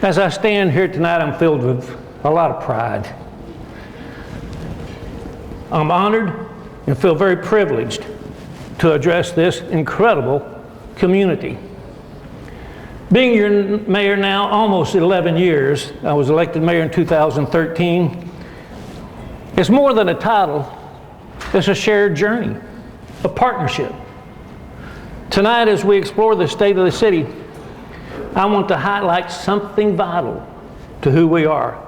As I stand here tonight, I'm filled with a lot of pride. I'm honored and feel very privileged to address this incredible community. Being your mayor now almost 11 years, I was elected mayor in 2013, it's more than a title, it's a shared journey, a partnership. Tonight, as we explore the state of the city, I want to highlight something vital to who we are.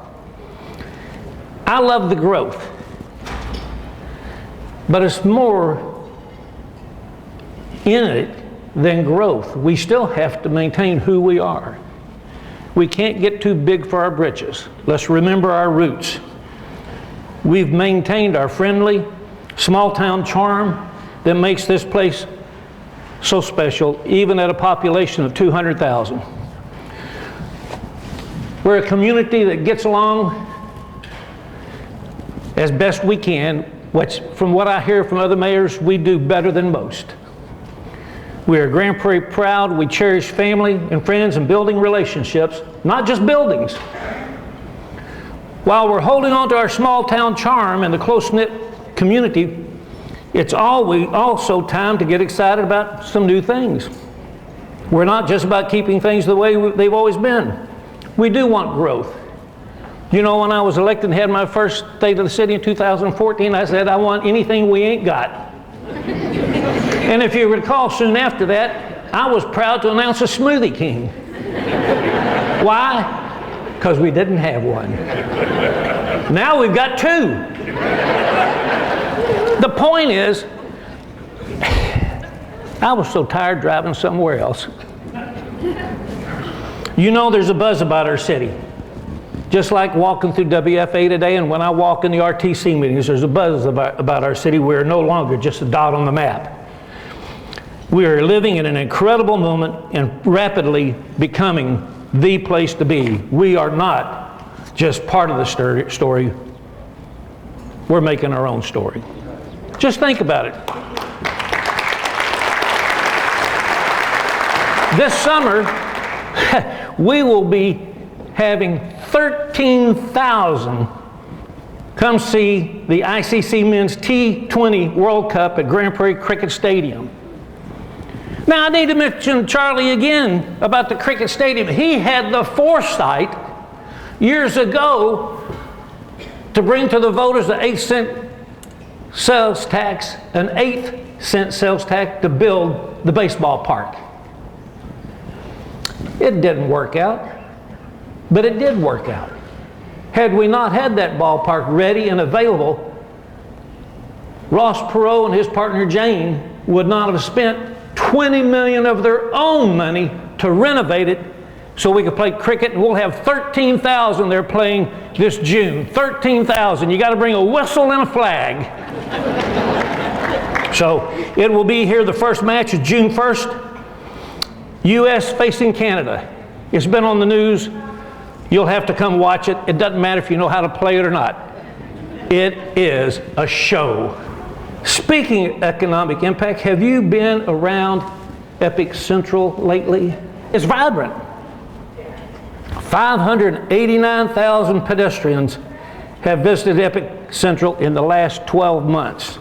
I love the growth, but it's more in it than growth. We still have to maintain who we are. We can't get too big for our britches. Let's remember our roots. We've maintained our friendly, small-town charm that makes this place so special, even at a population of 200,000. We're a community that gets along as best we can, which, from what I hear from other mayors, we do better than most. We are Grand Prairie proud. We cherish family and friends and building relationships, not just buildings. While we're holding on to our small town charm and the close-knit community, it's also time to get excited about some new things. We're not just about keeping things the way they've always been. We do want growth. You know, when I was elected and had my first State of the City in 2014, I said, I want anything we ain't got. And if you recall, soon after that, I was proud to announce a Smoothie King. Why? Because we didn't have one. Now we've got two. The point is, I was so tired driving somewhere else. You know, there's a buzz about our city. Just like walking through WFA today, and when I walk in the RTC meetings, there's a buzz about our city. We are no longer just a dot on the map. We are living in an incredible moment and rapidly becoming the place to be. We are not just part of the story. We're making our own story. Just think about it. This summer, we will be having 13,000 come see the ICC Men's T20 World Cup at Grand Prairie Cricket Stadium. Now, I need to mention Charlie again about the cricket stadium. He had the foresight years ago to bring to the voters the 8-cent sales tax, an 8-cent sales tax to build the baseball park. It didn't work out, but it did work out. Had we not had that ballpark ready and available, Ross Perot and his partner Jane would not have spent $20 million of their own money to renovate it so we could play cricket, and we'll have 13,000 there playing this June. 13,000. You got to bring a whistle and a flag. So it will be here. The first match is June 1st. U.S. facing Canada. It's been on the news. You'll have to come watch it. It doesn't matter if you know how to play it or not. It is a show. Speaking of economic impact, have you been around Epic Central lately? It's vibrant. 589,000 pedestrians have visited Epic Central in the last 12 months.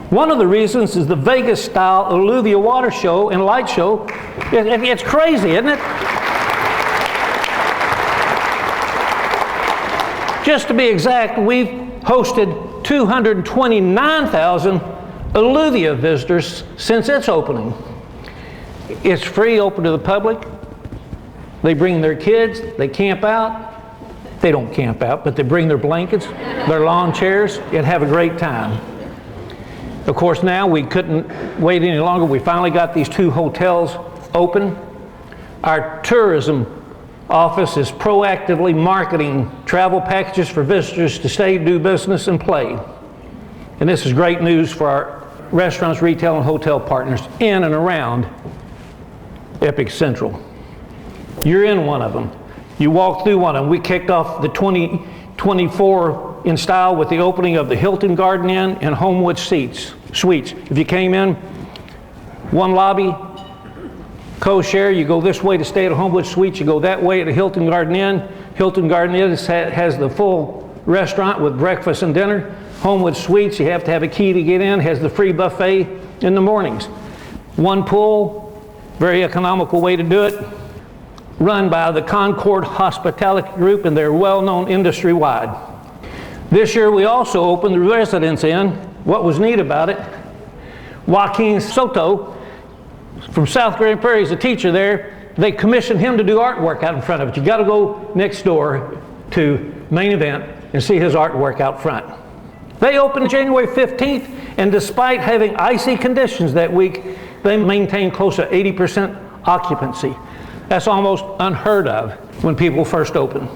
One of the reasons is the Vegas-style Alluvia water show and light show. It's crazy, isn't it? Just to be exact, we've hosted 229,000 Alluvia visitors since its opening. It's free, open to the public. They bring their kids, they camp out. They don't camp out, but they bring their blankets, their lawn chairs, and have a great time. Of course, now we couldn't wait any longer. We finally got these 2 hotels open. Our tourism office is proactively marketing travel packages for visitors to stay, do business, and play. And this is great news for our restaurants, retail, and hotel partners in and around Epic Central. You're in one of them. You walk through one of them. We kicked off the 2024 in style with the opening of the Hilton Garden Inn and Homewood Suites. If you came in, one lobby, Co-share, you go this way to stay at a Homewood Suites, you go that way at a Hilton Garden Inn. Hilton Garden Inn has the full restaurant with breakfast and dinner. Homewood Suites, you have to have a key to get in, has the free buffet in the mornings. One pool, very economical way to do it, run by the Concord Hospitality Group, and they're well-known industry-wide. This year we also opened the Residence Inn. What was neat about it, Joaquin Soto from South Grand Prairie is a teacher there. They commissioned him to do artwork out in front of it. You got to go next door to Main Event and see his artwork out front. They opened January 15th, and despite having icy conditions that week, they maintained close to 80% occupancy. That's almost unheard of when people first open.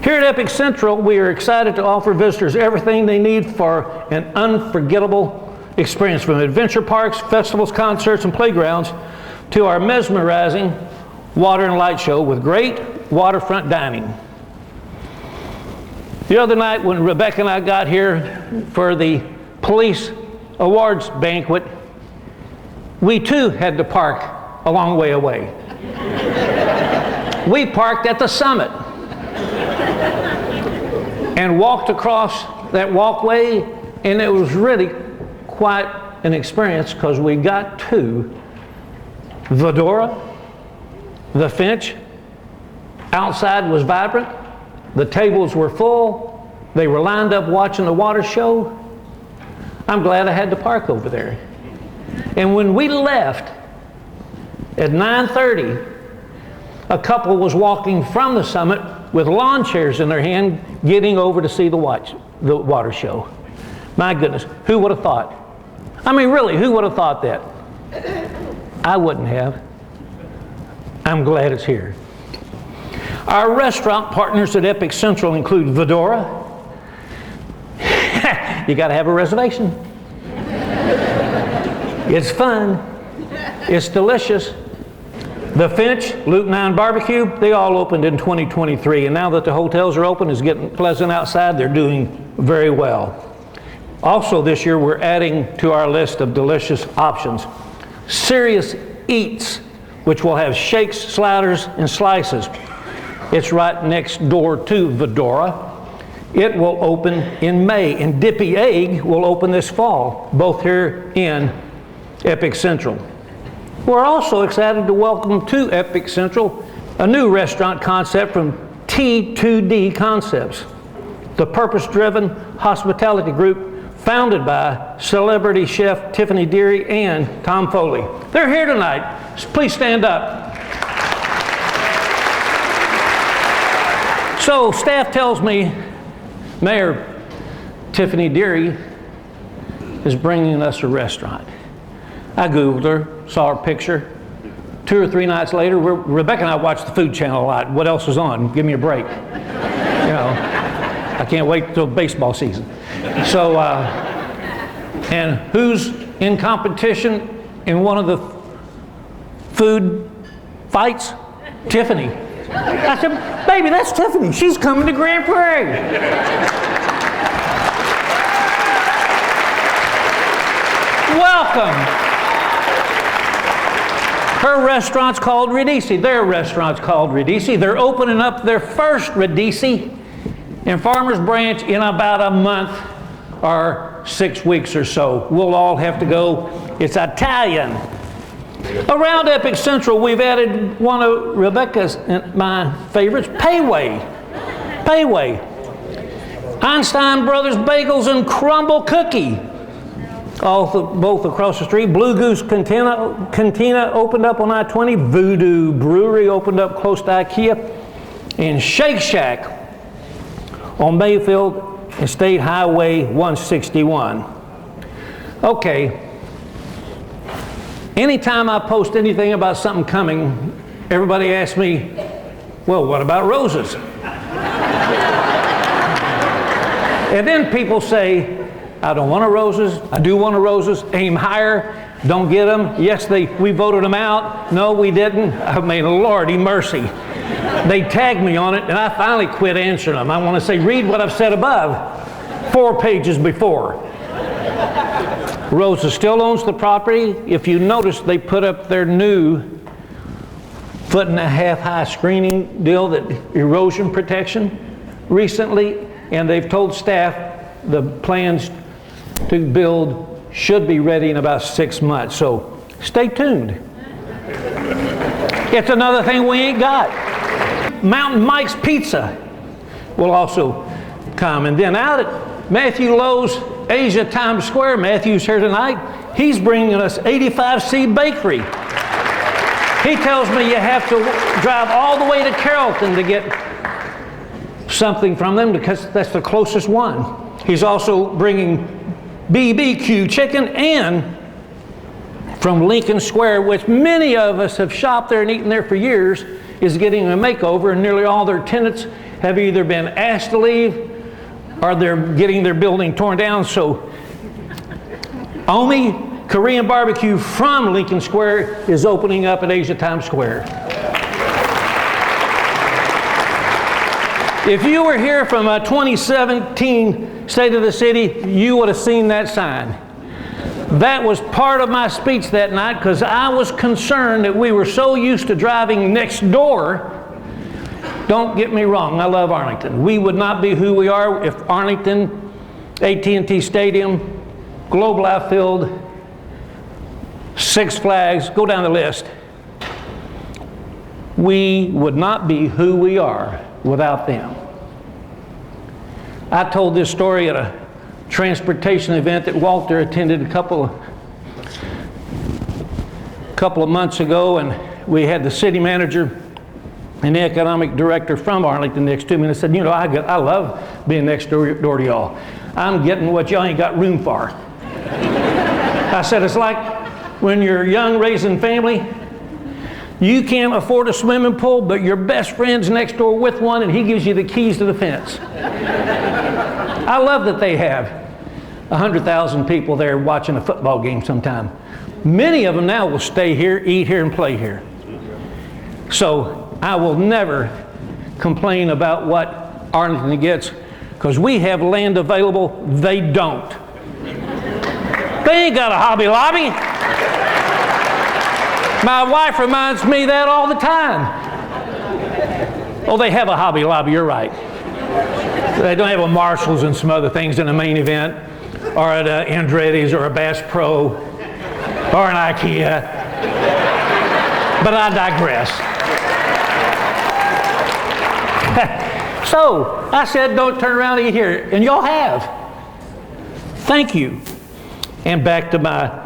Here at Epic Central, we are excited to offer visitors everything they need for an unforgettable experience, from adventure parks, festivals, concerts, and playgrounds to our mesmerizing water and light show with great waterfront dining. The other night when Rebecca and I got here for the police awards banquet, we too had to park a long way away. We parked at the summit and walked across that walkway, and it was really quite an experience because we got to Vidora, the Finch. Outside was vibrant. The tables were full. They were lined up watching the water show. I'm glad I had to park over there. And when we left at 9:30, a couple was walking from the summit with lawn chairs in their hand, getting over to see the water show. My goodness, who would have thought? I mean, really, who would have thought that? I wouldn't have. I'm glad it's here. Our restaurant partners at Epic Central include Vidora. You got to have a reservation. It's fun. It's delicious. The Finch, Loop 9 Barbecue, they all opened in 2023, and now that the hotels are open, it's getting pleasant outside, they're doing very well. Also this year, we're adding to our list of delicious options Serious Eats, which will have shakes, sliders, and slices. It's right next door to Vidora. It will open in May, and Dippy Egg will open this fall, both here in Epic Central. We're also excited to welcome to Epic Central a new restaurant concept from T2D Concepts, the purpose-driven hospitality group founded by celebrity chef Tiffany Deary and Tom Foley. They're here tonight. Please stand up. So staff tells me Mayor Tiffany Deary is bringing us a restaurant. I Googled her, saw her picture. 2 or 3 nights later, Rebecca and I watch the Food Channel a lot. What else is on? Give me a break. You know, I can't wait until baseball season. So, and who's in competition in one of the food fights? Tiffany. I said, baby, that's Tiffany. She's coming to Grand Prairie. Welcome. Her restaurant's called Radici. Their restaurant's called Radici. They're opening up their first Radici in Farmers Branch in about a month or 6 weeks or so. We'll all have to go. It's Italian. Around Epic Central, we've added one of Rebecca's and my favorites, Payway. Payway. Einstein Brothers Bagels and Crumble Cookie. Both across the street. Blue Goose Cantina opened up on I-20. Voodoo Brewery opened up close to IKEA. And Shake Shack on Mayfield and State Highway 161. Okay. Anytime I post anything about something coming, everybody asks me, well, what about roses? And then people say, I don't want a roses. I do want a roses. Aim higher. Don't get them. Yes, we voted them out. No, we didn't. I mean, Lordy mercy. They tagged me on it, and I finally quit answering them. I want to say, read what I've said above 4 pages before. Rosa still owns the property. If you notice, they put up their new 1.5-foot high screening deal, that erosion protection recently, and they've told staff the plans to build should be ready in about 6 months. So stay tuned. It's another thing we ain't got. Mountain Mike's Pizza will also come. And then out at Matthew Lowe's Asia Times Square, Matthew's here tonight, he's bringing us 85C Bakery. He tells me you have to drive all the way to Carrollton to get something from them because that's the closest one. He's also bringing BBQ chicken, and from Lincoln Square, which many of us have shopped there and eaten there for years, is getting a makeover, and nearly all their tenants have either been asked to leave or they're getting their building torn down. So Omi Korean Barbecue from Lincoln Square is opening up at Asia Times Square. If you were here from a 2017 State of the City, you would have seen that sign. That was part of my speech that night because I was concerned that we were so used to driving next door. Don't get me wrong, I love Arlington. We would not be who we are if Arlington, AT&T Stadium, Globe Life Field, Six Flags, go down the list. We would not be who we are without them. I told this story at a transportation event that Walter attended a couple of months ago, and we had the city manager and the economic director from Arlington next to me, and I said, you know, I love being next door to y'all. I'm getting what y'all ain't got room for. I said, it's like when you're young raising family, you can't afford a swimming pool, but your best friend's next door with one, and he gives you the keys to the fence. I love that they have 100,000 people there watching a football game sometime. Many of them now will stay here, eat here, and play here. So I will never complain about what Arlington gets, because we have land available, they don't. They ain't got a Hobby Lobby. My wife reminds me that all the time. Oh, they have a Hobby Lobby, you're right. They don't have a Marshalls and some other things in the main event, or at Andretti's or a Bass Pro, or an IKEA. But I digress. So, I said don't turn around and eat here, and y'all have. Thank you. And back to my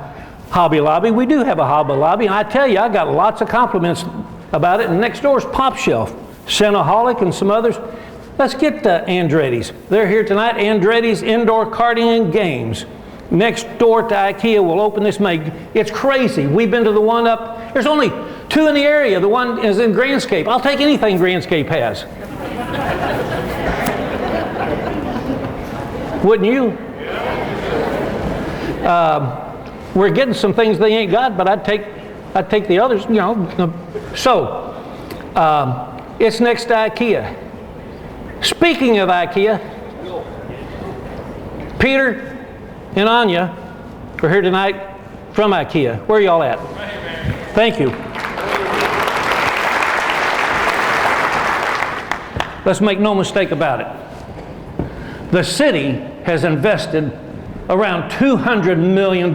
Hobby Lobby. We do have a Hobby Lobby, and I tell you, I got lots of compliments about it. And next door is Pop Shelf, Cinnaholic, and some others. Let's get to Andretti's. They're here tonight. Andretti's Indoor Karting and Games. Next door to IKEA will open this May. It's crazy. We've been to the one up. There's only 2 in the area. The one is in Grandscape. I'll take anything Grandscape has. Wouldn't you? We're getting some things they ain't got, but I'd take the others, you know. So, it's next to IKEA. Speaking of IKEA, Peter and Anya are here tonight from IKEA. Where are y'all at? Thank you. Let's make no mistake about it. The city has invested around $200 million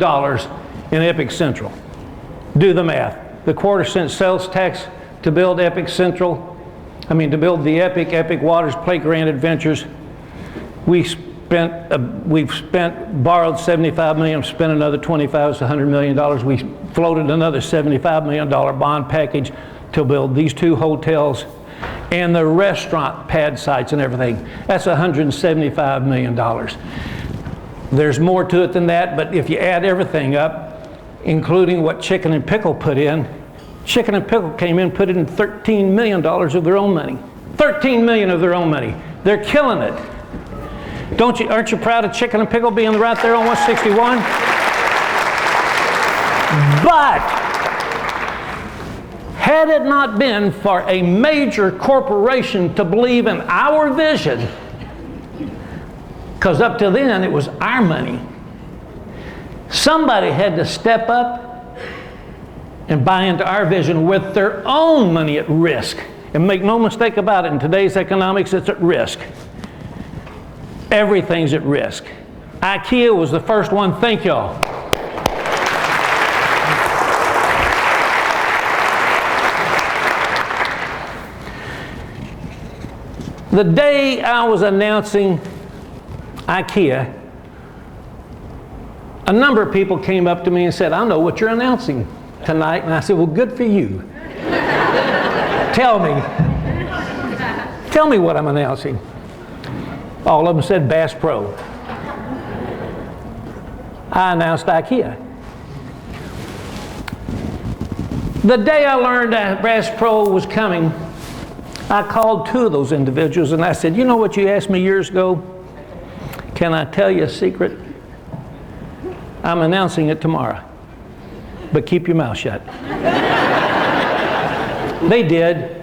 in Epic Central. Do the math. The quarter-cent sales tax to build Epic Central, to build the Epic Waters Playground Adventures, we've borrowed $75 million, spent another $25, so $100 million. We floated another $75 million bond package to build these 2 hotels and the restaurant pad sites and everything. That's $175 million. There's more to it than that, but if you add everything up, including what Chicken and Pickle put in, Chicken and Pickle came in, put in $13 million of their own money. $13 million of their own money. They're killing it. Aren't you proud of Chicken and Pickle being right there on 161? But had it not been for a major corporation to believe in our vision, because up to then it was our money, somebody had to step up and buy into our vision with their own money at risk. And make no mistake about it, in today's economics, it's at risk. Everything's at risk. IKEA was the first one. Thank y'all. The day I was announcing IKEA, a number of people came up to me and said, I know what you're announcing tonight. And I said, well, good for you. Tell me what I'm announcing. All of them said Bass Pro. I announced IKEA. The day I learned that Bass Pro was coming, I called two of those individuals and I said, you know what you asked me years ago? Can I tell you a secret? I'm announcing it tomorrow, but keep your mouth shut. They did.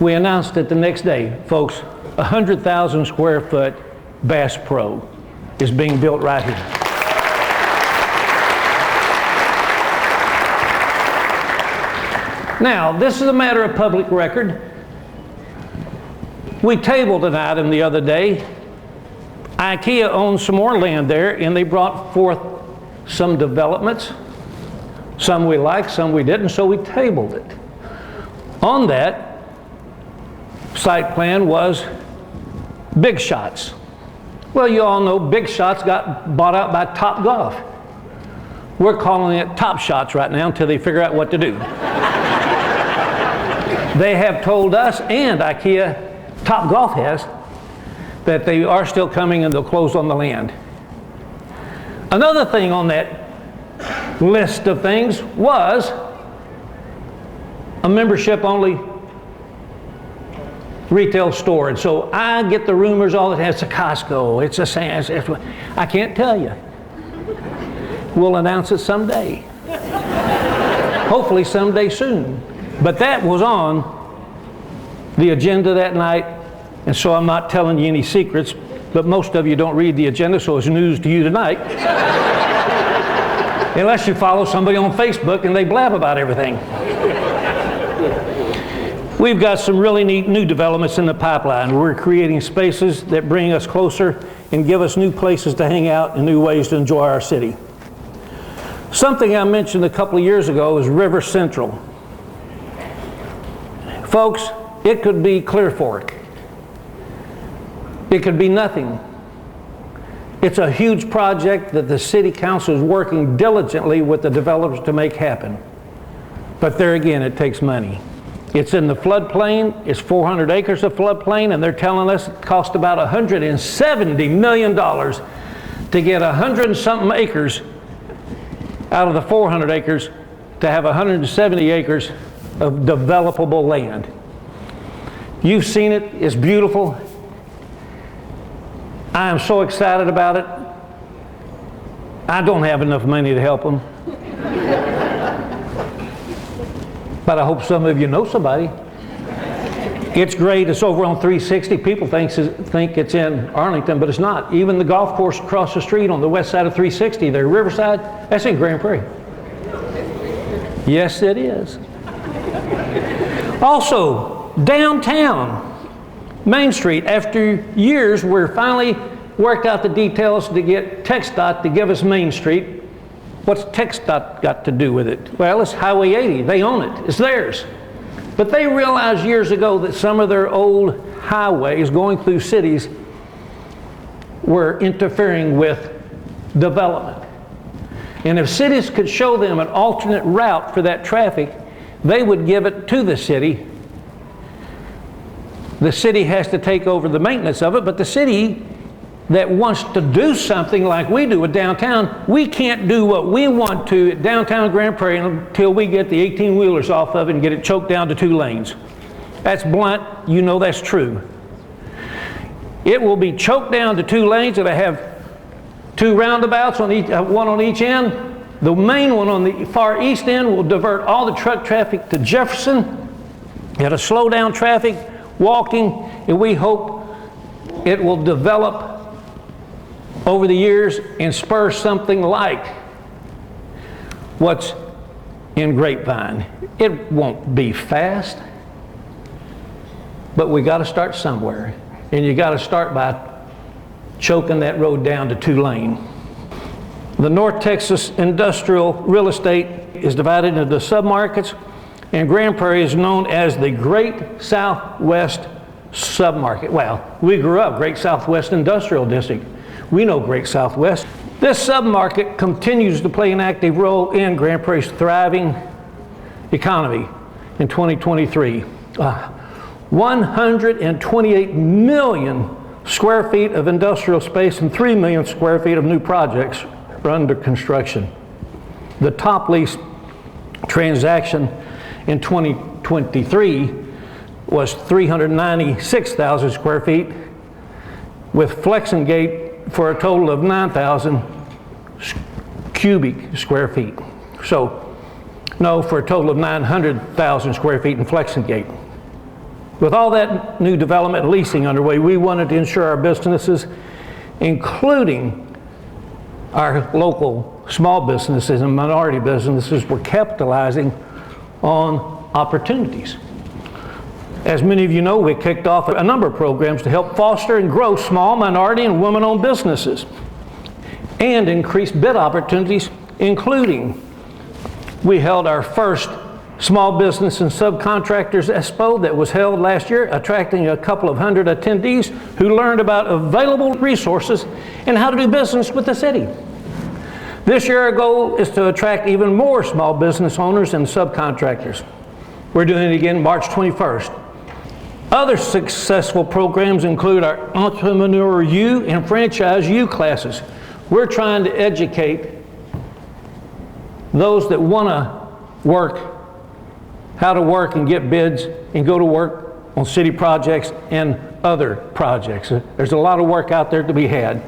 We announced it the next day. Folks, 100,000 square foot Bass Pro is being built right here. Now, this is a matter of public record. We tabled an item the other day. IKEA owns some more land there, and they brought forth some developments. Some we liked, some we didn't, so we tabled it. On that site plan was Big Shots. Well, you all know Big Shots got bought out by Top Golf. We're calling it Top Shots right now until they figure out what to do. They have told us, and IKEA, Top Golf has, that they are still coming and they'll close on the land. Another thing on that list of things was a membership-only retail store. And so I get the rumors all the time, it's a Costco, it's a Sam's. I can't tell you. We'll announce it someday. Hopefully someday soon. But that was on the agenda that night, and so I'm not telling you any secrets, but most of you don't read the agenda, so it's news to you tonight. Unless you follow somebody on Facebook and they blab about everything. We've got some really neat new developments in the pipeline. We're creating spaces that bring us closer and give us new places to hang out and new ways to enjoy our city. Something I mentioned a couple of years ago is River Central. Folks, it could be Clear Fork. It could be nothing. It's a huge project that the City Council is working diligently with the developers to make happen. But there again, it takes money. It's in the floodplain. It's 400 acres of floodplain, and they're telling us it cost about $170 million to get 100 and something acres out of the 400 acres to have 170 acres of developable land. You've seen it. It's beautiful. I am so excited about it. I don't have enough money to help them. But I hope some of you know somebody. It's great. It's over on 360. People think it's in Arlington, but it's not. Even the golf course across the street on the west side of 360, there, Riverside, that's in Grand Prairie. Yes, it is. Also, downtown, Main Street, after years, we're finally worked out the details to get TxDOT to give us Main Street. What's TxDOT got to do with it? Well, it's Highway 80. They own it. It's theirs. But they realized years ago that some of their old highways going through cities were interfering with development. And if cities could show them an alternate route for that traffic, they would give it to the city. The city has to take over the maintenance of it, but the city that wants to do something like we do with downtown, we can't do what we want to at downtown Grand Prairie until we get the 18-wheelers off of it and get it choked down to 2 lanes. That's blunt. You know that's true. It will be choked down to 2 lanes. It'll have 2 roundabouts, on each, one on each end. The main one on the far east end will divert all the truck traffic to Jefferson. It'll slow down traffic, walking, and we hope it will develop over the years and spur something like what's in Grapevine. It won't be fast, but we got to start somewhere. And you got to start by choking that road down to 2-lane. The North Texas industrial real estate is divided into submarkets, and Grand Prairie is known as the Great Southwest submarket. Well, we grew up Great Southwest Industrial District. We know Great Southwest. This submarket continues to play an active role in Grand Prairie's thriving economy in 2023. 128 million square feet of industrial space and 3 million square feet of new projects are under construction. The top lease transaction in 2023 was 396,000 square feet, with Flexingate for a total of 9,000 cubic square feet. So, no, for a total of 900,000 square feet in Flexingate. With all that new development and leasing underway, we wanted to ensure our businesses, including our local small businesses and minority businesses, were capitalizing on opportunities. As many of you know, we kicked off a number of programs to help foster and grow small, minority, and women-owned businesses and increase bid opportunities, including we held our first Small Business and Subcontractors Expo that was held last year, attracting a couple of hundred attendees who learned about available resources and how to do business with the city. This year, our goal is to attract even more small business owners and subcontractors. We're doing it again March 21st. Other successful programs include our Entrepreneur U and Franchise U classes. We're trying to educate those that want to work, how to work and get bids and go to work on city projects and other projects. There's a lot of work out there to be had.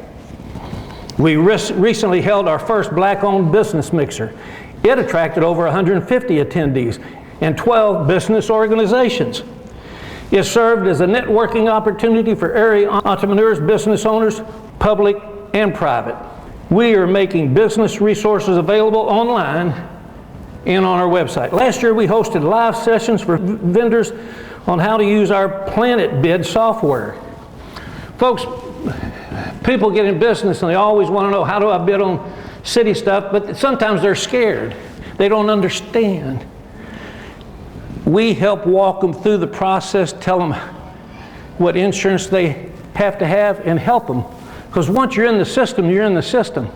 We recently held our first black-owned business mixer. It attracted over 150 attendees and 12 business organizations. It served as a networking opportunity for area entrepreneurs, business owners, public and private. We are making business resources available online and on our website. Last year we hosted live sessions for vendors on how to use our Planet Bid software. Folks, people get in business and they always want to know, how do I bid on city stuff? But sometimes they're scared. They don't understand. We help walk them through the process, tell them what insurance they have to have, and help them. Because once you're in the system, you're in the system.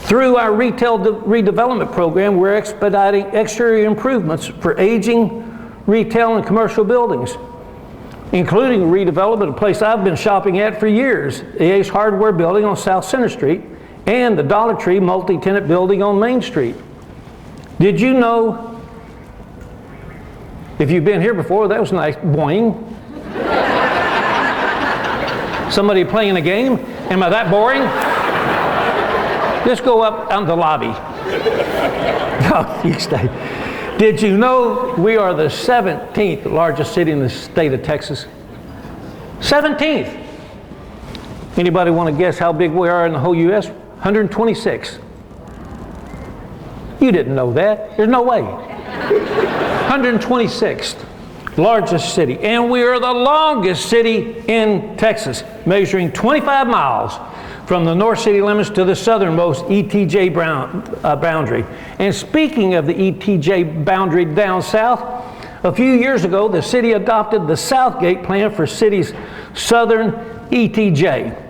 Through our retail redevelopment program, we're expediting exterior improvements for aging retail and commercial buildings, including redevelopment of a place I've been shopping at for years, the Ace Hardware building on South Center Street and the Dollar Tree multi-tenant building on Main Street. Did you know, if you've been here before, that was nice, boing. Somebody playing a game? Am I that boring? Just go up out in the lobby. No, you stay. Did you know we are the 17th largest city in the state of Texas? 17th. Anybody want to guess how big we are in the whole U.S.? 126. You didn't know that. There's no way. 126th largest city. And we are the longest city in Texas, measuring 25 miles from the north city limits to the southernmost ETJ boundary. And speaking of the ETJ boundary down south, a few years ago, the city adopted the Southgate plan for city's southern ETJ.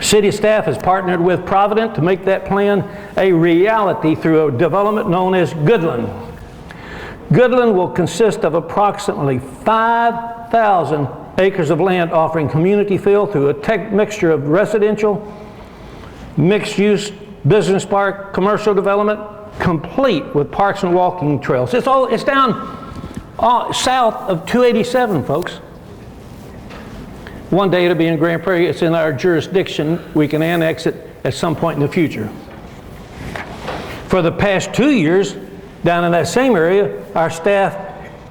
City staff has partnered with Provident to make that plan a reality through a development known as Goodland. Goodland will consist of approximately 5,000 acres of land offering community feel through a mixture of residential, mixed-use, business park, commercial development, complete with parks and walking trails. It's down south of 287, folks. One day it'll be in Grand Prairie. It's in our jurisdiction. We can annex it at some point in the future. For the past 2 years, down in that same area, our staff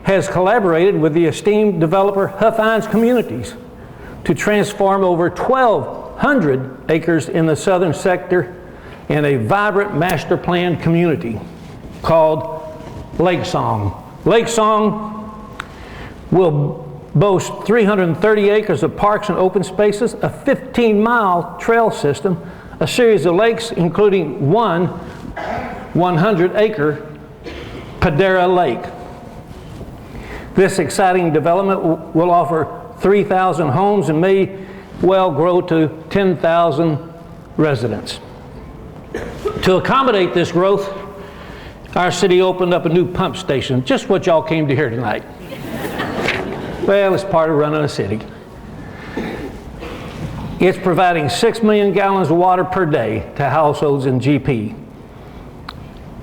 has collaborated with the esteemed developer Huffines Communities to transform over 1,200 acres in the southern sector in a vibrant master plan community called Lakesong. Lakesong will boast 330 acres of parks and open spaces, a 15-mile trail system, a series of lakes including one 100-acre Padera Lake. This exciting development will offer 3,000 homes and may well grow to 10,000 residents. To accommodate this growth, our city opened up a new pump station, just what y'all came to hear tonight. Well, it's part of running a city. It's providing 6 million gallons of water per day to households in GP.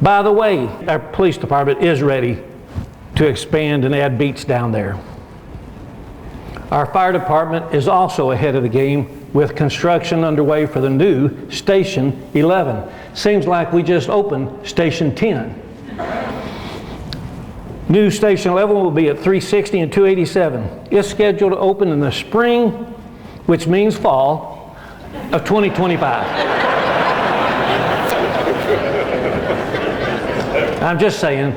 By the way, our police department is ready to expand and add beats down there. Our fire department is also ahead of the game with construction underway for the new Station 11. Seems like we just opened Station 10. New Station 11 will be at 360 and 287. It's scheduled to open in the spring, which means fall, of 2025. I'm just saying,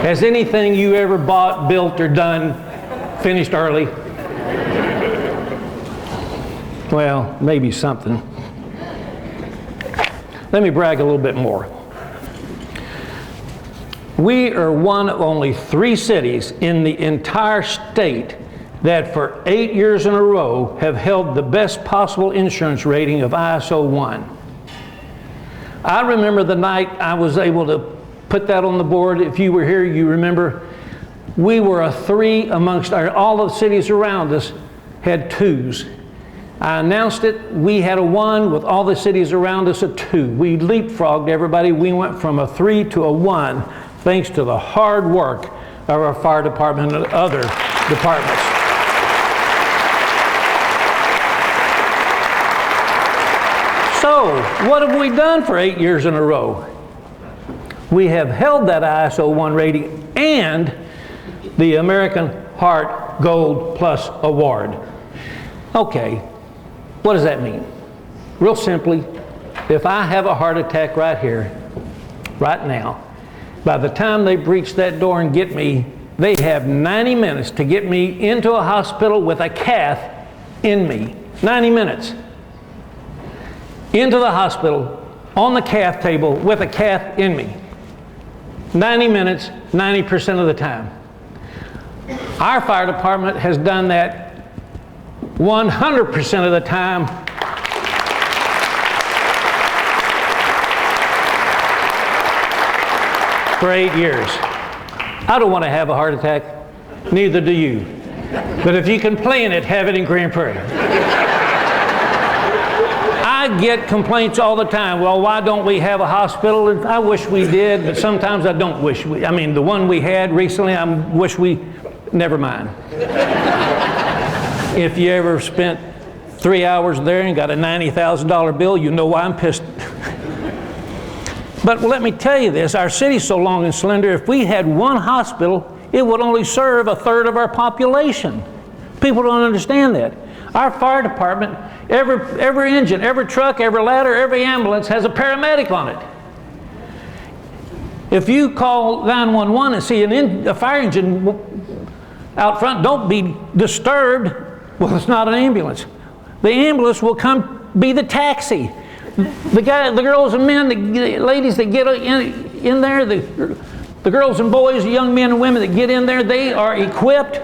has anything you ever bought, built, or done finished early? Well, maybe something. Let me brag a little bit more. We are one of only 3 cities in the entire state that for 8 years in a row have held the best possible insurance rating of ISO 1. I remember the night I was able to put that on the board. If you were here, you remember we were a 3 amongst all the cities around us had 2s. I announced it, we had a 1 with all the cities around us a 2. We leapfrogged everybody. We went from a 3 to a 1 thanks to the hard work of our fire department and other departments. So, what have we done for 8 years in a row? We have held that ISO 1 rating and the American Heart Gold Plus Award. Okay, what does that mean? Real simply, if I have a heart attack right here, right now, by the time they breach that door and get me, they have 90 minutes to get me into a hospital with a cath in me. 90 minutes. Into the hospital, on the cath table, with a cath in me. 90 minutes, 90% of the time. Our fire department has done that 100% of the time. For 8 years. I don't want to have a heart attack, neither do you. But if you can plan it, have it in Grand Prairie. I get complaints all the time. Well, why don't we have a hospital? And I wish we did, but sometimes I don't wish we. I mean, the one we had recently, I wish we. Never mind. If you ever spent 3 hours there and got a $90,000 bill, you know why I'm pissed. But let me tell you this, our city's so long and slender, if we had one hospital, it would only serve 1/3 of our population. People don't understand that. Our fire department, every engine, every truck, every ladder, every ambulance has a paramedic on it. If you call 911 and see a fire engine out front, don't be disturbed. Well, it's not an ambulance. The ambulance will come be the taxi. The girls and men, the ladies that get in there, the girls and boys, the young men and women that get in there, they are equipped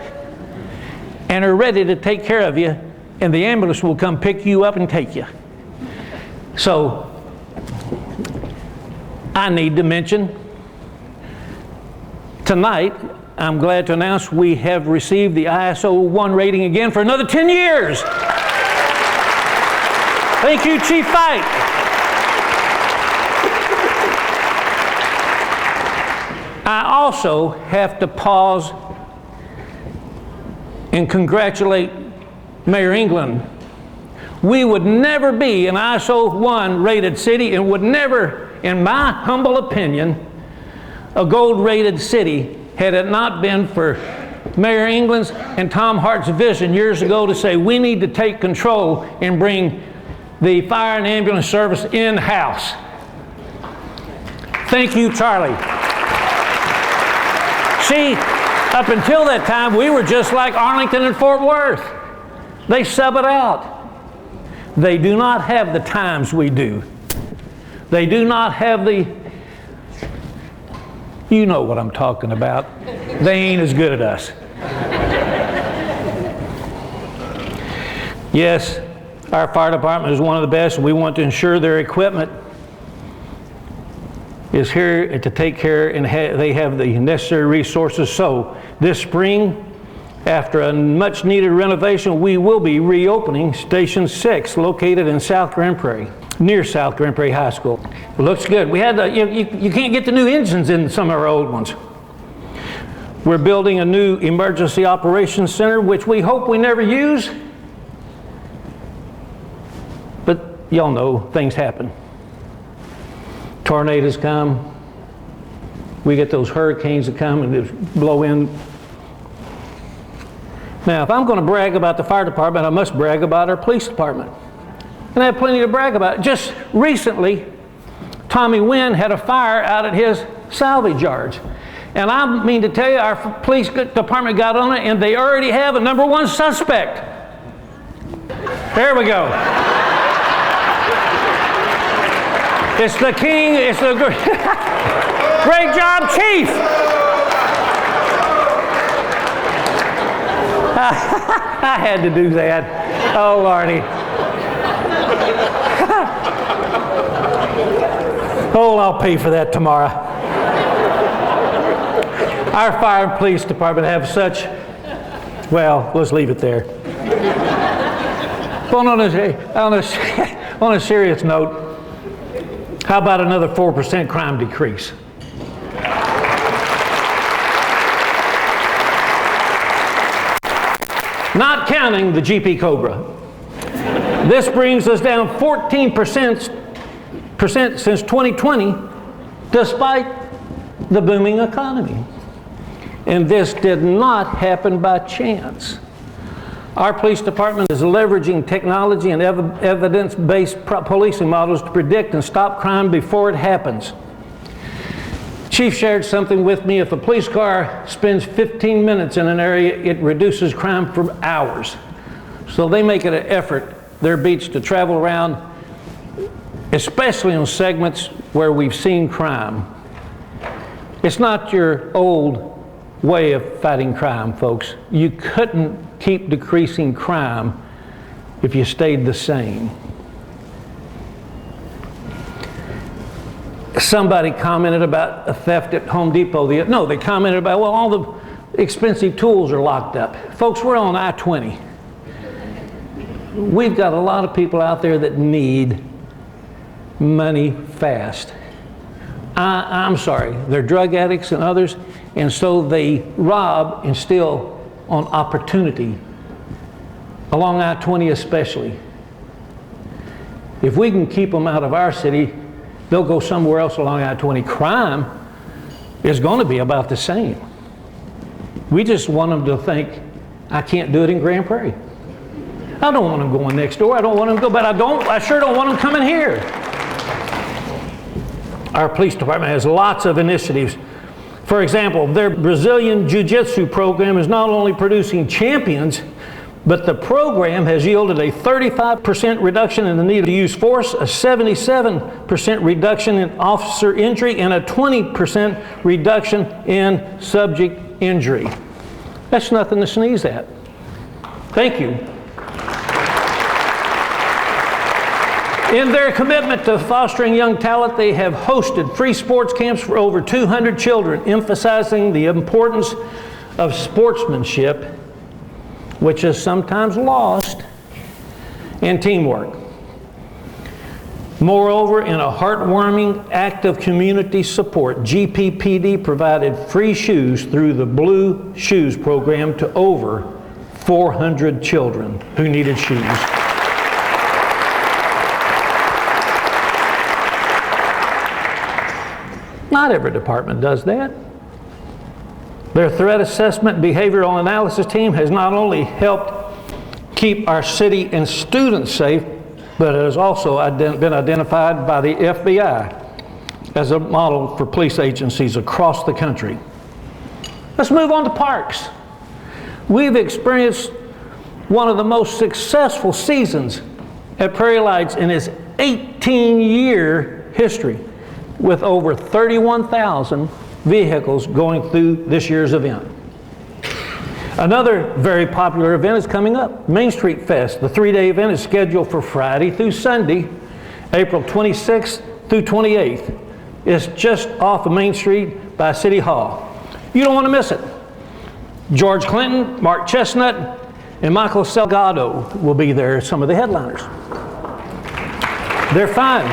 and are ready to take care of you, and the ambulance will come pick you up and take you. So, I need to mention, tonight, I'm glad to announce we have received the ISO 1 rating again for another 10 years. Thank you, Chief Fight. I also have to pause and congratulate Mayor England. We would never be an ISO 1 rated city and would never, in my humble opinion, a gold rated city had it not been for Mayor England's and Tom Hart's vision years ago to say we need to take control and bring the fire and ambulance service in-house. Thank you, Charlie. See, up until that time, we were just like Arlington and Fort Worth. They sub it out. They do not have the times we do. They do not have the, you know what I'm talking about. They ain't as good at us. Yes, our fire department is one of the best. We want to ensure their equipment is here to take care, and they have the necessary resources. So this spring, after a much needed renovation, we will be reopening Station 6, located in South Grand Prairie, near South Grand Prairie High School. It looks good. We had you can't get the new engines in some of our old ones. We're building a new emergency operations center, which we hope we never use. But y'all know things happen. Tornadoes come. We get those hurricanes that come and just blow in. Now, if I'm going to brag about the fire department, I must brag about our police department. And I have plenty to brag about. Just recently, Tommy Wynn had a fire out at his salvage yards. And I mean to tell you, our police department got on it, and they already have a #1 suspect. There we go. It's the king, it's the great job, Chief. I had to do that. Oh, Lordy. Oh, I'll pay for that tomorrow. Our fire and police department have such, well, let's leave it there. But on a serious note, how about another 4% crime decrease? Not counting the GP Cobra. This brings us down 14% since 2020, despite the booming economy. And this did not happen by chance. Our police department is leveraging technology and evidence-based policing models to predict and stop crime before it happens. Chief shared something with me. If a police car spends 15 minutes in an area, it reduces crime for hours. So they make it an effort, their beats, to travel around, especially on segments where we've seen crime. It's not your old way of fighting crime, folks. You couldn't keep decreasing crime if you stayed the same. Somebody commented about a theft at Home Depot. They commented about, well, all the expensive tools are locked up. Folks, we're on I-20. We've got a lot of people out there that need money fast. I'm sorry, they're drug addicts and others, and so they rob and steal on opportunity, along I-20 especially. If we can keep them out of our city, they'll go somewhere else along I-20. Crime is going to be about the same. We just want them to think, I can't do it in Grand Prairie. I don't want them going next door. I don't want them to go, but I sure don't want them coming here. Our police department has lots of initiatives. For example, their Brazilian Jiu-Jitsu program is not only producing champions, but the program has yielded a 35% reduction in the need to use force, a 77% reduction in officer injury, and a 20% reduction in subject injury. That's nothing to sneeze at. Thank you. In their commitment to fostering young talent, they have hosted free sports camps for over 200 children, emphasizing the importance of sportsmanship, which is sometimes lost, and teamwork. Moreover, in a heartwarming act of community support, GPPD provided free shoes through the Blue Shoes program to over 400 children who needed shoes. Not every department does that. Their threat assessment and behavioral analysis team has not only helped keep our city and students safe, but it has also been identified by the FBI as a model for police agencies across the country. Let's move on to parks. We've experienced one of the most successful seasons at Prairie Lights in its 18-year history, with over 31,000 vehicles going through this year's event. Another very popular event is coming up, Main Street Fest. The 3-day event is scheduled for Friday through Sunday, April 26th through 28th. It's just off of Main Street by City Hall. You don't want to miss it. George Clinton, Mark Chestnut, and Michael Salgado will be there, some of the headliners. They're fun.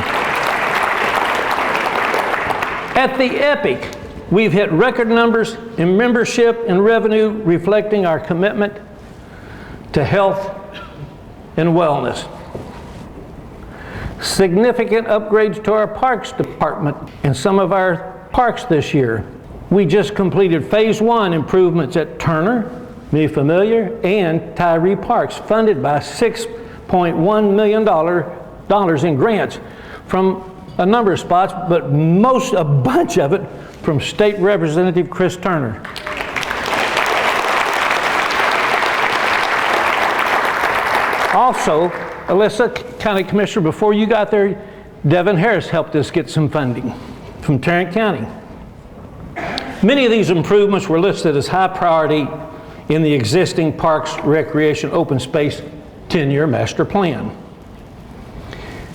At the Epic, we've hit record numbers in membership and revenue, reflecting our commitment to health and wellness. Significant upgrades to our parks department in some of our parks this year. We just completed phase 1 improvements at Turner, Mi Familia, and Tyree Parks, funded by $6.1 million in grants from a number of spots, but a bunch of it from State Representative Chris Turner. Also, Alyssa, County Commissioner, before you got there, Devin Harris helped us get some funding from Tarrant County. Many of these improvements were listed as high priority in the existing Parks, Recreation, Open Space 10-year master plan.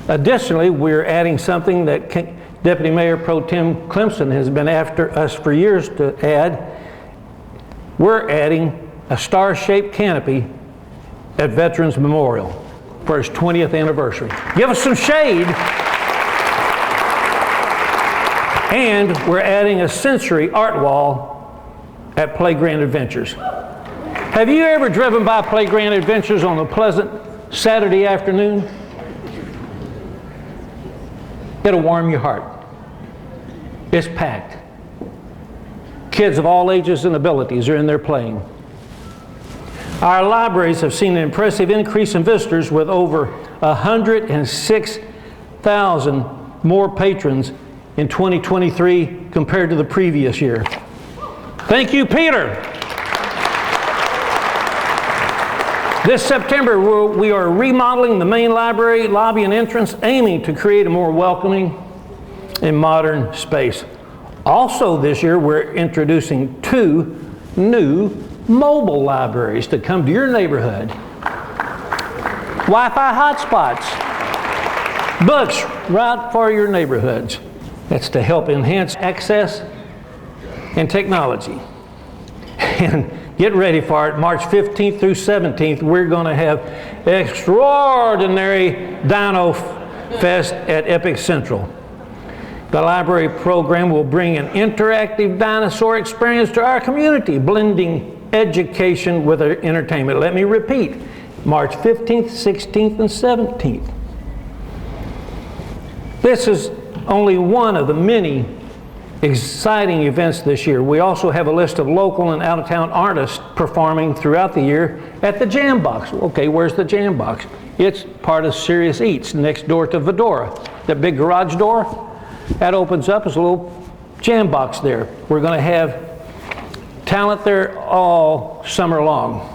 Additionally, we're adding something that Deputy Mayor Pro Tem Clemson has been after us for years to add. We're adding a star-shaped canopy at Veterans Memorial for its 20th anniversary. Give us some shade. And we're adding a sensory art wall at Playground Adventures. Have you ever driven by Playground Adventures on a pleasant Saturday afternoon? It'll warm your heart. It's packed. Kids of all ages and abilities are in there playing. Our libraries have seen an impressive increase in visitors, with over 106,000 more patrons in 2023 compared to the previous year. Thank you, Peter. This September, we are remodeling the main library lobby and entrance, aiming to create a more welcoming and modern space. Also this year, we're introducing 2 new mobile libraries to come to your neighborhood. Wi-Fi hotspots, books right for your neighborhoods. That's to help enhance access and technology. And get ready for it. March 15th through 17th, we're going to have extraordinary Dino Fest at Epic Central. The library program will bring an interactive dinosaur experience to our community, blending education with entertainment. Let me repeat, March 15th, 16th, and 17th. This is only one of the many exciting events this year. We also have a list of local and out-of-town artists performing throughout the year at the Jam Box. Okay, where's the Jam Box? It's part of Serious Eats, next door to Vedora. That big garage door, that opens up as a little Jam Box there. We're going to have talent there all summer long.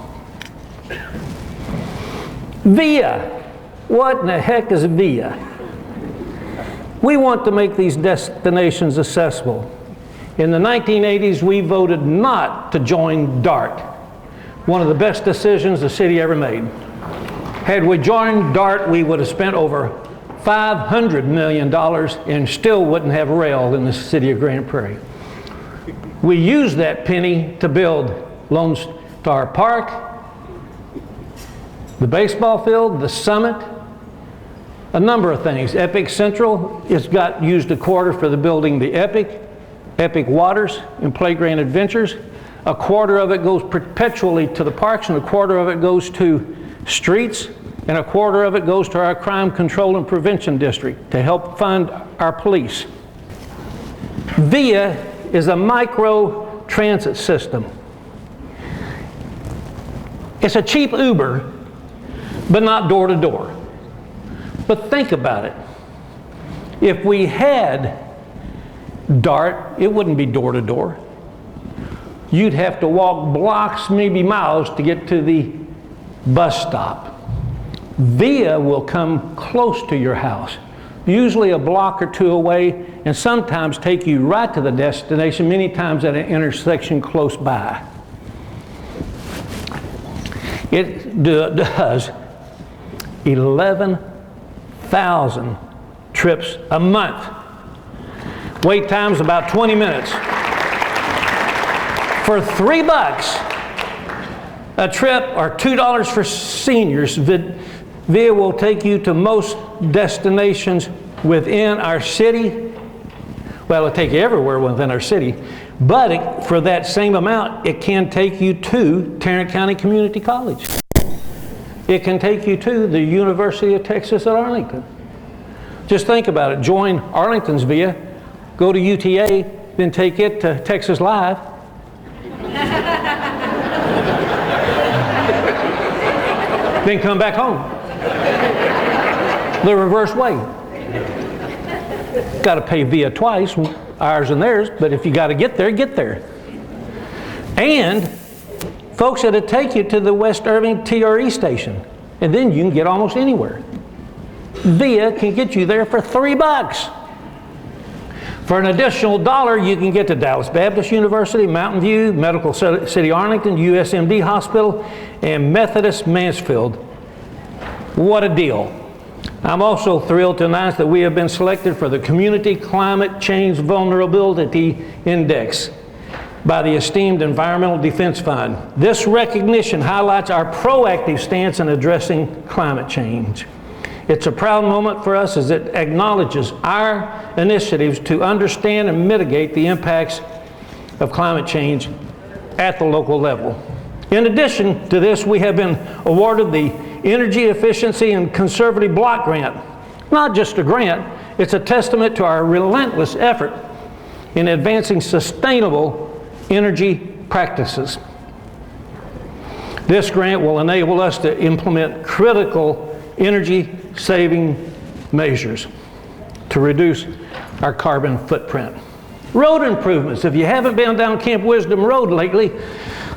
VIA. What in the heck is VIA? We want to make these destinations accessible. In the 1980s, we voted not to join DART, one of the best decisions the city ever made. Had we joined DART, we would have spent over $500 million and still wouldn't have rail in the city of Grand Prairie. We used that penny to build Lone Star Park, the baseball field, the summit, a number of things. Epic Central has used a quarter for the building the Epic Waters and Playground Adventures. A quarter of it goes perpetually to the parks, and a quarter of it goes to streets, and a quarter of it goes to our Crime Control and Prevention District to help fund our police. VIA is a micro transit system. It's a cheap Uber, but not door to door. But think about it. If we had DART, it wouldn't be door to door. You'd have to walk blocks, maybe miles, to get to the bus stop. VIA will come close to your house, usually a block or two away, and sometimes take you right to the destination, many times at an intersection close by. It does 11,000 trips a month. Wait time's about 20 minutes. For $3 a trip or $2 for seniors, VIA will take you to most destinations within our city. Well, it'll take you everywhere within our city, but for that same amount, it can take you to Tarrant County Community College. It can take you to the University of Texas at Arlington. Just think about it. Join Arlington's VIA, go to UTA, then take it to Texas Live. Then come back home. The reverse way. Got to pay VIA twice, ours and theirs, but if you got to get there, get there. And folks, it'll take you to the West Irving TRE station, and then you can get almost anywhere. VIA can get you there for $3. For an additional $1, you can get to Dallas Baptist University, Mountain View, Medical City Arlington, USMD Hospital, and Methodist Mansfield. What a deal. I'm also thrilled to announce that we have been selected for the Community Climate Change Vulnerability Index by the esteemed Environmental Defense Fund. This recognition highlights our proactive stance in addressing climate change. It's a proud moment for us as it acknowledges our initiatives to understand and mitigate the impacts of climate change at the local level. In addition to this, we have been awarded the Energy Efficiency and Conservative Block Grant. Not just a grant, it's a testament to our relentless effort in advancing sustainable energy practices. This grant will enable us to implement critical energy-saving measures to reduce our carbon footprint. Road improvements. If you haven't been down Camp Wisdom Road lately,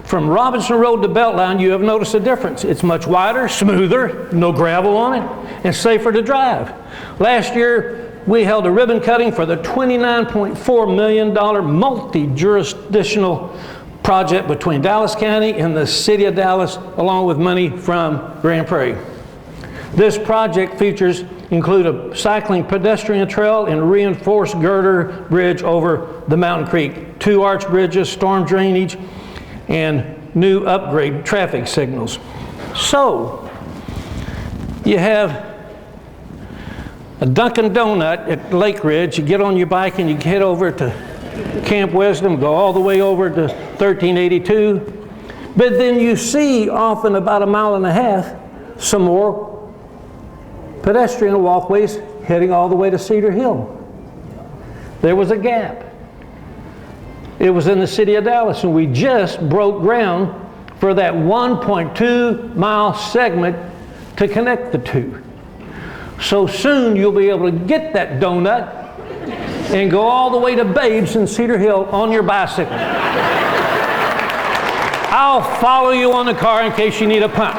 from Robinson Road to Beltline, you have noticed a difference. It's much wider, smoother, no gravel on it, and safer to drive. Last year, we held a ribbon cutting for the $29.4 million multi-jurisdictional project between Dallas County and the City of Dallas, along with money from Grand Prairie. This project include a cycling pedestrian trail and reinforced girder bridge over the Mountain Creek, 2 arch bridges, storm drainage, and new upgrade traffic signals. So, you have a Dunkin' Donut at Lake Ridge. You get on your bike and you head over to Camp Wisdom, go all the way over to 1382. But then you see off in about 1.5 miles some more pedestrian walkways heading all the way to Cedar Hill. There was a gap. It was in the City of Dallas, and we just broke ground for that 1.2 mile segment to connect the two. So soon you'll be able to get that donut and go all the way to Babes in Cedar Hill on your bicycle. I'll follow you on the car in case you need a pump.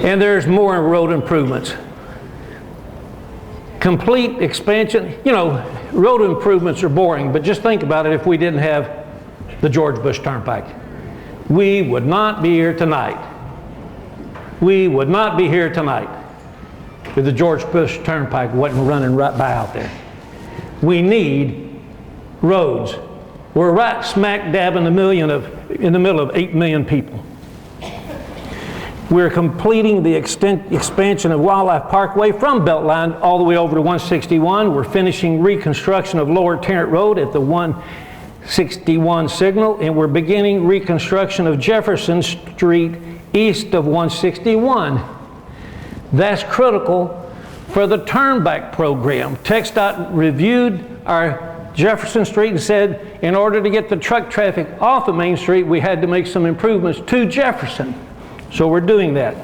And there's more road improvements. Complete expansion. You know, road improvements are boring, but just think about it if we didn't have the George Bush Turnpike. We would not be here tonight. We would not be here tonight if the George Bush Turnpike wasn't running right by out there. We need roads. We're right smack dab in the middle of 8 million people. We're completing the expansion of Wildlife Parkway from Beltline all the way over to 161. We're finishing reconstruction of Lower Tarrant Road at the 161 signal, and we're beginning reconstruction of Jefferson Street east of 161. That's critical for the turnback program. TxDOT reviewed our Jefferson Street and said in order to get the truck traffic off of Main Street, we had to make some improvements to Jefferson. So we're doing that.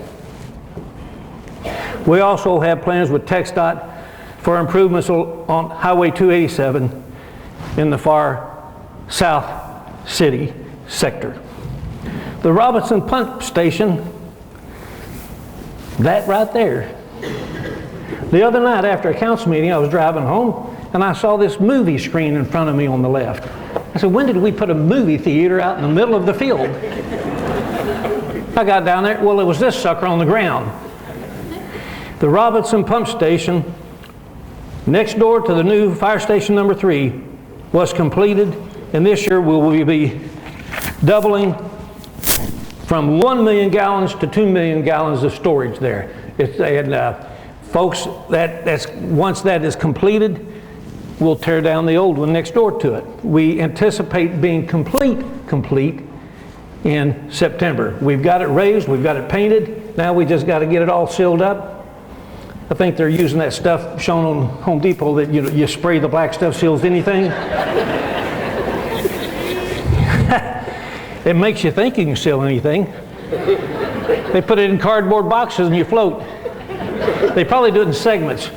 We also have plans with TxDOT for improvements on Highway 287 in the far south city sector. The Robinson Pump Station, that right there. The other night after a council meeting, I was driving home and I saw this movie screen in front of me on the left. I said, when did we put a movie theater out in the middle of the field? I got down there, well, it was this sucker on the ground. The Robinson Pump Station, next door to the new fire station number 3, was completed, and this year we will be doubling from 1 million gallons to 2 million gallons of storage there. Folks, once that is completed, we'll tear down the old one next door to it. We anticipate being complete in September. We've got it raised, we've got it painted, now we just got to get it all sealed up. I think they're using that stuff shown on Home Depot that you spray the black stuff, seals anything. It makes you think you can seal anything. They put it in cardboard boxes and you float. They probably do it in segments.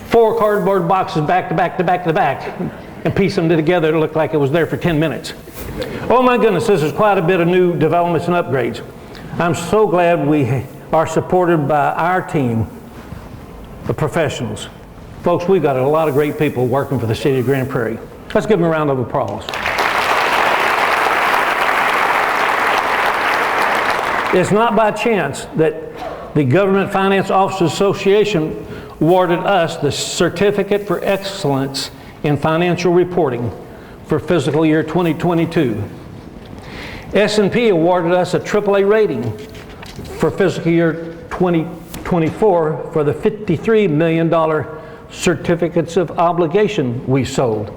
4 cardboard boxes back to back to back to back, and piece them together to look like it was there for 10 minutes. Oh my goodness, this is quite a bit of new developments and upgrades. I'm so glad we are supported by our team of professionals. Folks, we've got a lot of great people working for the city of Grand Prairie. Let's give them a round of applause. It's not by chance that the Government Finance Officers Association awarded us the Certificate for Excellence in Financial Reporting for fiscal year 2022. S&P awarded us a AAA rating for fiscal year 2024 for the $53 million certificates of obligation we sold.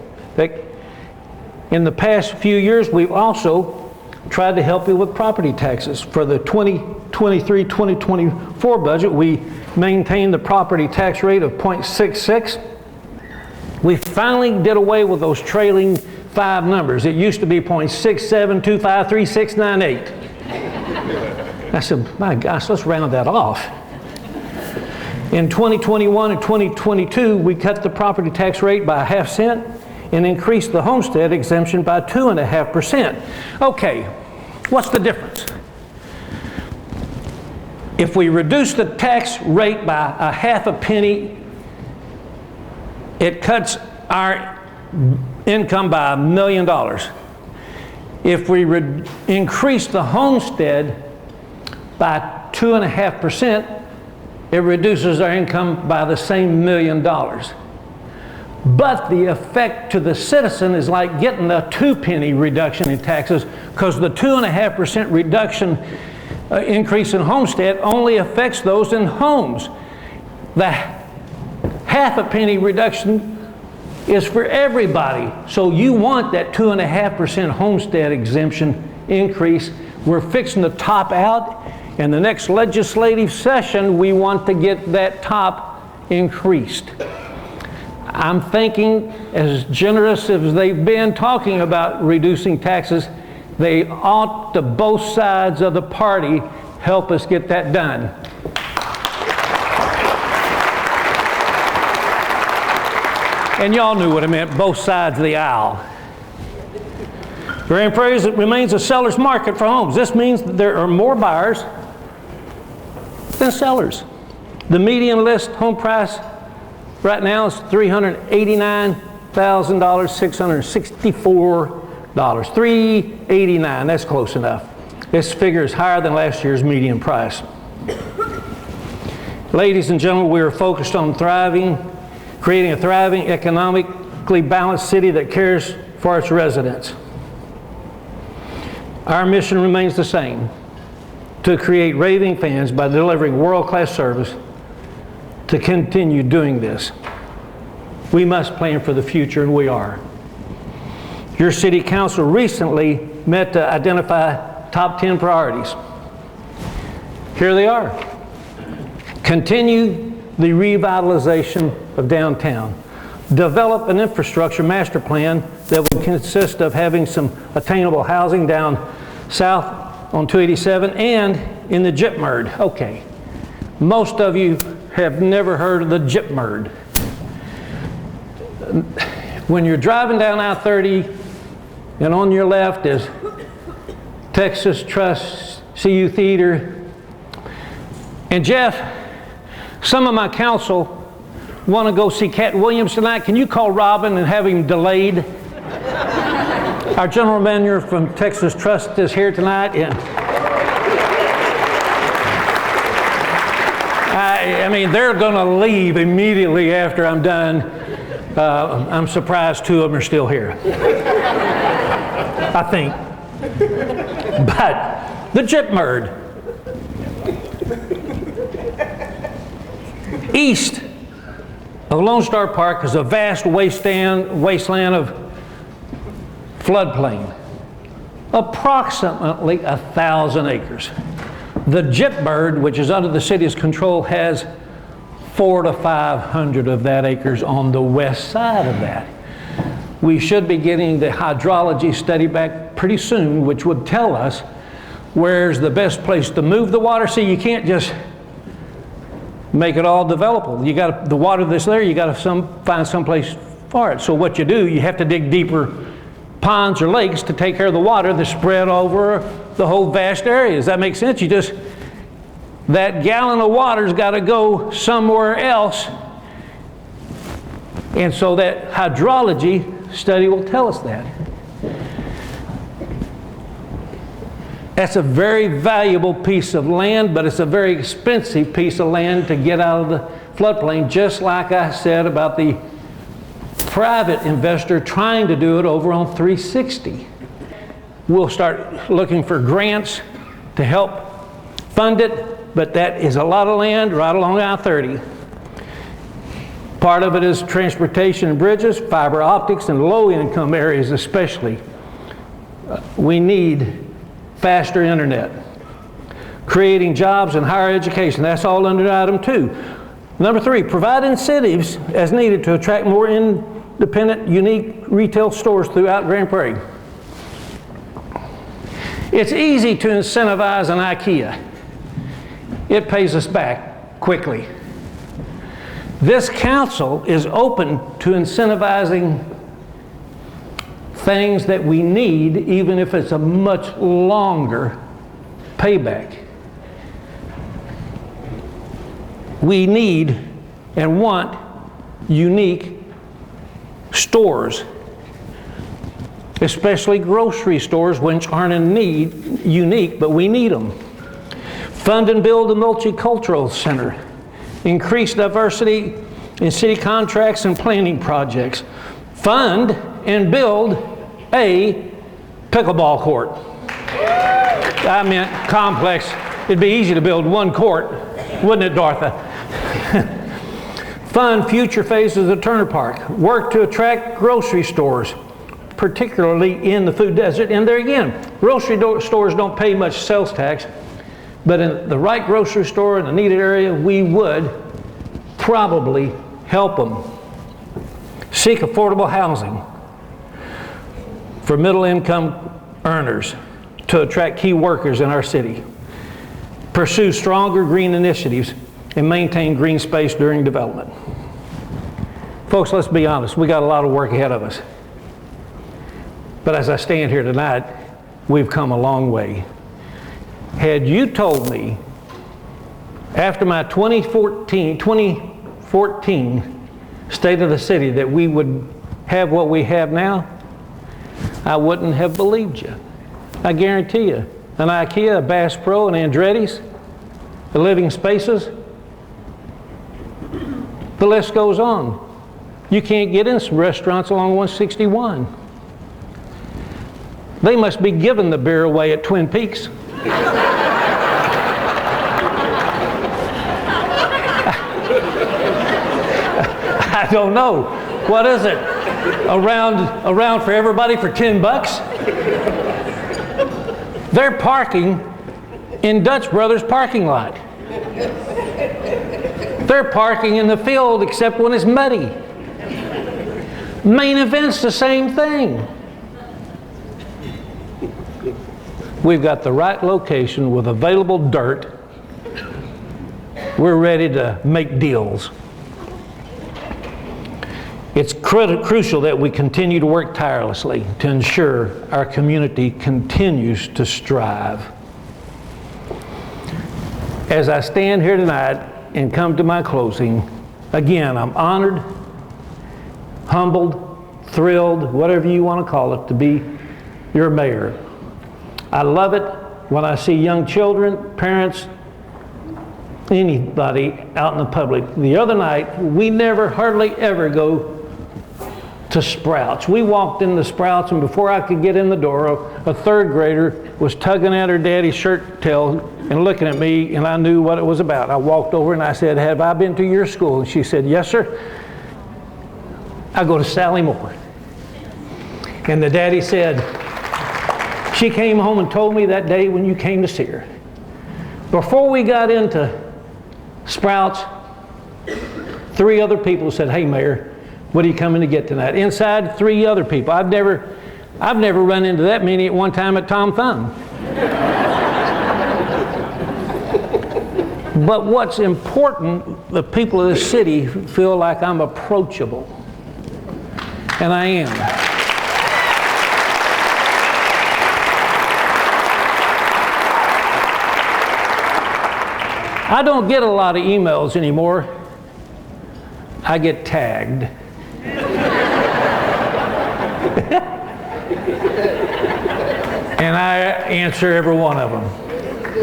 In the past few years, we've also tried to help you with property taxes. For the 2023-2024 budget, we maintained the property tax rate of 0.66. We finally did away with those trailing 5 numbers. It used to be 0.67253698. I said, my gosh, let's round that off. In 2021 and 2022, we cut the property tax rate by 1/2 cent and increased the homestead exemption by 2.5%. Okay, what's the difference? If we reduce the tax rate by 1/2 penny, it cuts our income by $1 million. If we increase the homestead by 2.5%, it reduces our income by the same $1 million. But the effect to the citizen is like getting a 2 penny reduction in taxes, because the 2.5% reduction increase in homestead only affects those in homes. The 1/2 penny reduction is for everybody. So you want that 2.5% homestead exemption increase. We're fixing to top out. In the next legislative session, we want to get that top increased. I'm thinking, as generous as they've been talking about reducing taxes, they ought to, both sides of the party, help us get that done. And y'all knew what I meant, both sides of the aisle. Grand Prairie remains a seller's market for homes. This means that there are more buyers than sellers. The median list home price right now is $389,664. $389, that's close enough. This figure is higher than last year's median price. Ladies and gentlemen, we are focused on creating a thriving, economically balanced city that cares for its residents. Our mission remains the same: to create raving fans by delivering world-class service. To continue doing this, we must plan for the future, and we are. Your city council recently met to identify top 10 priorities. Here they are. Continue the revitalization of downtown. Develop an infrastructure master plan that will consist of having some attainable housing down south on 287 and in the gypmerd. Okay, most of you have never heard of the gypmerd. When you're driving down I-30 and on your left is Texas Trust CU Theater, and Jeff, some of my council want to go see Cat Williams tonight. Can you call Robin and have him delayed? Our general manager from Texas Trust is here tonight, and I mean, they're going to leave immediately after I'm done. I'm surprised two of them are still here. I think. But the gypmerd. East of Lone Star Park is a vast wasteland of floodplain, approximately 1,000 acres. The gypmerd, which is under the city's control, has 400 to 500 of that acres on the west side of that. We should be getting the hydrology study back pretty soon, which would tell us where's the best place to move the water. See, you can't just make it all developable. You got the water that's there, you got to find some place for it. So what you do, you have to dig deeper ponds or lakes to take care of the water that's spread over the whole vast area. Does that make sense? That gallon of water's got to go somewhere else. And so that hydrology study will tell us that. That's a very valuable piece of land, but it's a very expensive piece of land to get out of the floodplain, just like I said about the private investor trying to do it over on 360. We'll start looking for grants to help fund it, but that is a lot of land right along I-30. Part of it is transportation and bridges, fiber optics, and low-income areas especially. We need faster internet. Creating jobs and higher education, that's all under item 2. Number 3, provide incentives as needed to attract more independent, unique retail stores throughout Grand Prairie. It's easy to incentivize an IKEA. It pays us back quickly. This council is open to incentivizing things that we need, even if it's a much longer payback. We need and want unique stores, especially grocery stores, which aren't in need, unique, but we need them. Fund and build a multicultural center. Increase diversity in city contracts and planning projects. Fund and build a pickleball court. I meant complex. It'd be easy to build one court, wouldn't it, Dorothy? Fund future phases of Turner Park. Work to attract grocery stores, particularly in the food desert. And there again, grocery stores don't pay much sales tax, but in the right grocery store in a needed area, we would probably help them. Seek affordable housing for middle-income earners to attract key workers in our city. Pursue stronger green initiatives and maintain green space during development. Folks, let's be honest, we got a lot of work ahead of us. But as I stand here tonight, we've come a long way. Had you told me after my 2014 State of the City that we would have what we have now, I wouldn't have believed you. I guarantee you. An IKEA, a Bass Pro, an Andretti's, the Living Spaces, the list goes on. You can't get in some restaurants along 161. They must be giving the beer away at Twin Peaks. I don't know. What is it? Around for everybody for $10? They're parking in Dutch Brothers parking lot. They're parking in the field except when it's muddy. Main Event's the same thing. We've got the right location with available dirt. We're ready to make deals. It's crucial that we continue to work tirelessly to ensure our community continues to strive. As I stand here tonight and come to my closing, again, I'm honored, humbled, thrilled, whatever you want to call it, to be your mayor. I love it when I see young children, parents, anybody out in the public. The other night, we never, hardly ever go to Sprouts. We walked in the Sprouts, and before I could get in the door, a third grader was tugging at her daddy's shirt tail and looking at me, and I knew what it was about. I walked over and I said, "Have I been to your school?" And she said, "Yes, sir. I go to Sally Moore." And the daddy said, "She came home and told me that day when you came to see her." Before we got into Sprouts, 3 other people said, "Hey, Mayor, what are you coming to get tonight?" Inside, 3 other people. I've never run into that many at one time at Tom Thumb. But what's important, the people of this city feel like I'm approachable. And I am. I don't get a lot of emails anymore. I get tagged. And I answer every one of them.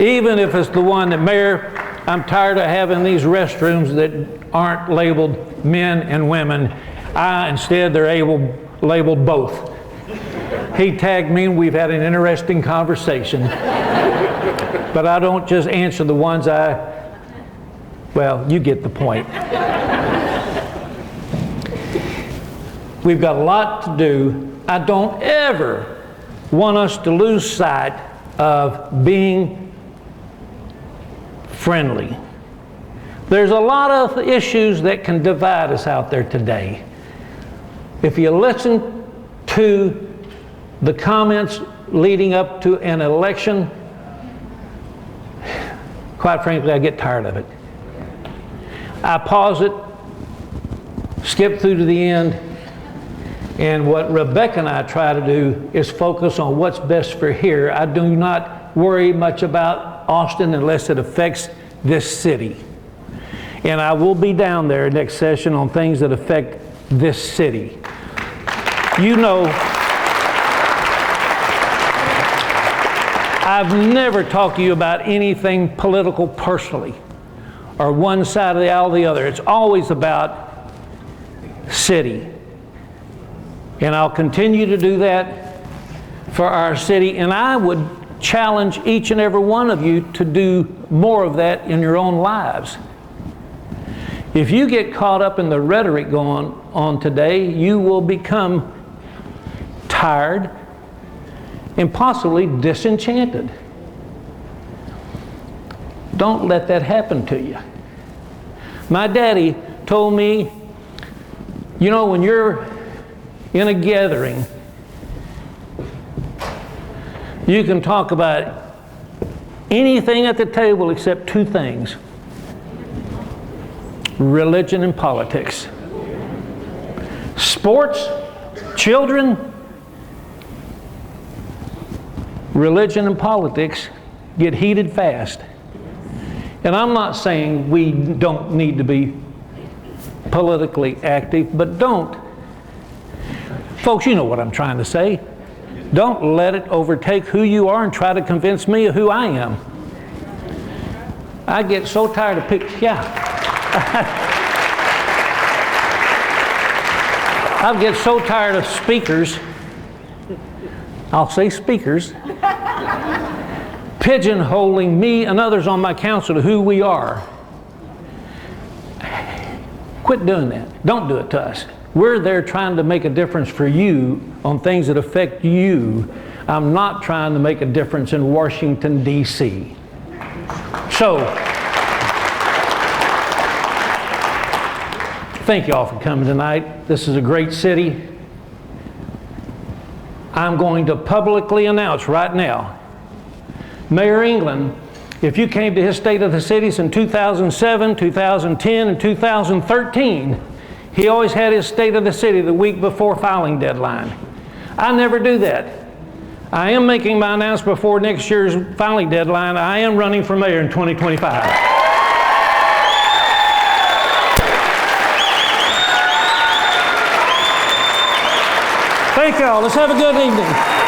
Even if it's the one that, "Mayor, I'm tired of having these restrooms that aren't labeled men and women. Instead, they're labeled both." He tagged me and we've had an interesting conversation. But I don't just answer the ones well, you get the point. We've got a lot to do. I don't ever want us to lose sight of being friendly. There's a lot of issues that can divide us out there today. If you listen to the comments leading up to an election, quite frankly, I get tired of it. I pause it, skip through to the end, and what Rebecca and I try to do is focus on what's best for here. I do not worry much about Austin unless it affects this city. And I will be down there next session on things that affect this city. You know, I've never talked to you about anything political personally, or one side of the aisle or the other. It's always about city. And I'll continue to do that for our city. And I would challenge each and every one of you to do more of that in your own lives. If you get caught up in the rhetoric going on today, you will become tired and possibly disenchanted. Don't let that happen to you. My daddy told me, you know, when you're in a gathering, you can talk about anything at the table except 2 things: religion and politics. Sports, children, religion and politics get heated fast. And I'm not saying we don't need to be politically active, but don't. Folks, you know what I'm trying to say. Don't let it overtake who you are and try to convince me of who I am. I get so tired of people. I get so tired of speakers. I'll say speakers. Pigeonholing me and others on my council to who we are. Quit doing that. Don't do it to us. We're there trying to make a difference for you on things that affect you. I'm not trying to make a difference in Washington, D.C. So, thank you all for coming tonight. This is a great city. I'm going to publicly announce right now Mayor England, if you came to his State of the Cities in 2007, 2010, and 2013, he always had his State of the City the week before filing deadline. I never do that. I am making my announcement before next year's filing deadline. I am running for mayor in 2025. Thank y'all. Let's have a good evening.